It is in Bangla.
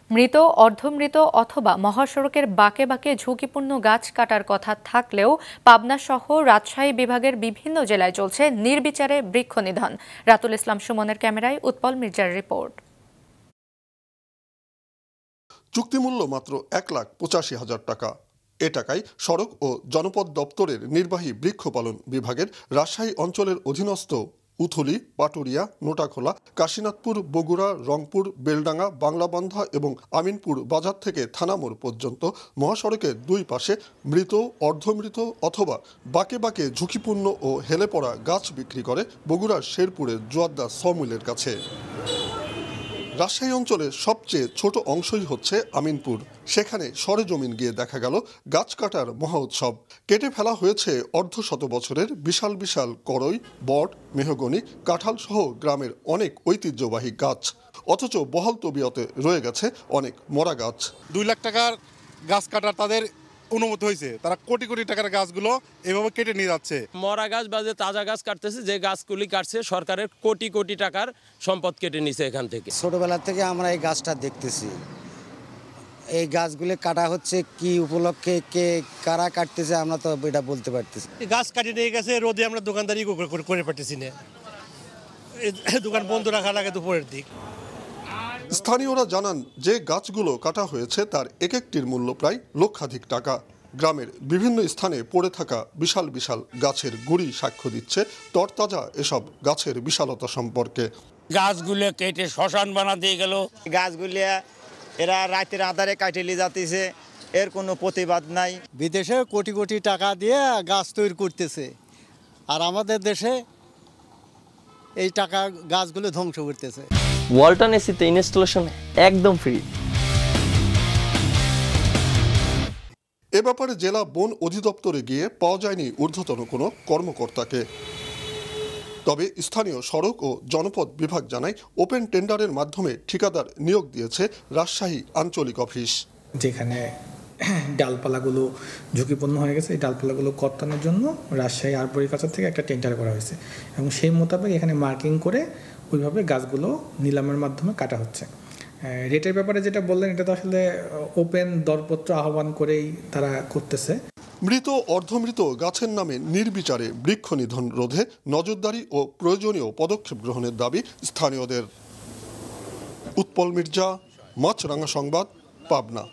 মৃত, অর্ধমৃত অথবা মহাসড়কের বাঁকে বাঁকে ঝুঁকিপূর্ণ গাছ কাটার কথা থাকলেও পাবনা সহ রাজশাহী বিভাগের বিভিন্ন জেলায় চলছে নির্বিচারে বৃক্ষনিধন। রাতুল ইসলাম সুমনের ক্যামেরায় উৎপল মির্জার রিপোর্ট। চুক্তিমূল্য মাত্র 1,85,000 টাকা। এ টাকায় সড়ক ও জনপদ দপ্তরের নির্বাহী বৃক্ষপালন বিভাগের রাজশাহী অঞ্চলের অধীনস্থ উথলি, পাটুরিয়া, নোটাখোলা, কাশীনাথপুর, বগুড়া, রংপুর, বেলডাঙ্গা, বাংলাবান্ধা এবং আমিনপুর বাজার থেকে থানামোড় পর্যন্ত মহাসড়কের দুই পাশে মৃত, অর্ধমৃত অথবা বাঁকে বাঁকে ঝুঁকিপূর্ণ ও হেলে পড়া গাছ বিক্রি করে বগুড়ার শেরপুরের জোয়াদ্দা সমিলের কাছে। রাজশাহী অঞ্চলের সবচেয়ে ছোট অংশই হচ্ছে আমিনপুর। সেখানে সরেজমিন গিয়ে দেখা গেল গাছ কাটার মহা উৎসব। কেটে ফেলা হয়েছে অর্ধশত বছরের বিশাল বিশাল করই, বট, মেহগনি, কাঁঠাল সহ গ্রামের অনেক ঐতিহ্যবাহী গাছ। অথচ বহাল তবিয়তে রয়ে গেছে অনেক মরা গাছ। 2 লাখ টাকার গাছ কাটার তাদের অনুমতি হয়েছে, তারা কোটি কোটি টাকার গাছগুলো এভাবে কেটে নিয়ে যাচ্ছে। মরা গাছ বা যে তাজা গাছ কাটতেছে, যে গাছগুলি কাটছে সরকারের কোটি কোটি টাকার সম্পদ কেটে নিছে এখান থেকে। ছোটবেলা থেকে আমরা এই গাছটা দেখতেছি, এই গাছগুলি কাটা হচ্ছে কি উপলক্ষে, কে কারা কাটতেছে আমরা তো এটা বলতে পারতেছি। গাছ কাটিয়ে নিয়ে গেছে রোদে, আমরা দোকানদারি করে পারতেছি না, দোকান বন্ধ রাখা লাগে দুপুরের দিক। স্থানীয়রা জানান যে গাছগুলো কাটা হয়েছে তার এক একটির মূল্য প্রায় লক্ষাধিক টাকা। গ্রামের বিভিন্ন স্থানে পড়ে থাকা বিশাল বিশাল গাছের গুড়ি সাক্ষ্য দিচ্ছে তরতাজা এসব গাছের বিশালতা সম্পর্কে। গাছগুলো কেটে শ্মশান বানা দিয়ে গেল। গাছগুলি এরা রাতের আধারে কাটে নিয়ে যাচ্ছে, এর কোনো প্রতিবাদ নাই। বিদেশে কোটি কোটি টাকা দিয়ে গাছ তৈরি করতেছে, আর আমাদের দেশে এই টাকা গাছগুলো ধ্বংস করতেছে। ওয়ালটন এসিতে ইনস্টলেশন একদম ফ্রি। এ ব্যাপারে জেলা বন অধিদপ্তরে গিয়ে পাওয়া যায়নি ঊর্ধ্বতন কোনো কর্মকর্তাকে। তবে স্থানীয় সড়ক ও জনপদ বিভাগ জানায় ওপেন টেন্ডারের মাধ্যমে ঠিকাদার নিয়োগ দিয়েছে রাজশাহী আঞ্চলিক অফিস। যেখানে ডালপালাগুলো ঝুঁকিপূর্ণ হয়ে গেছে, এই ডালপালাগুলো কর্তানোর জন্য রাজশাহী আরবরিকালচার থেকে একটা টেন্ডার করা হয়েছে এবং সেই মোতাবেক এখানে মার্কিং করে ওইভাবে গাছগুলো নিলামের মাধ্যমে কাটা হচ্ছে। রেটের ব্যাপারে যেটা বললেন, এটা তো আসলে ওপেন দরপত্র আহ্বান করেই তারা করতেছে। মৃত, অর্ধমৃত গাছের নামে নির্বিচারে বৃক্ষনিধন রোধে নজরদারি ও প্রয়োজনীয় পদক্ষেপ গ্রহণের দাবি স্থানীয়দের। উৎপল মির্জা, মাছরাঙা সংবাদ, পাবনা।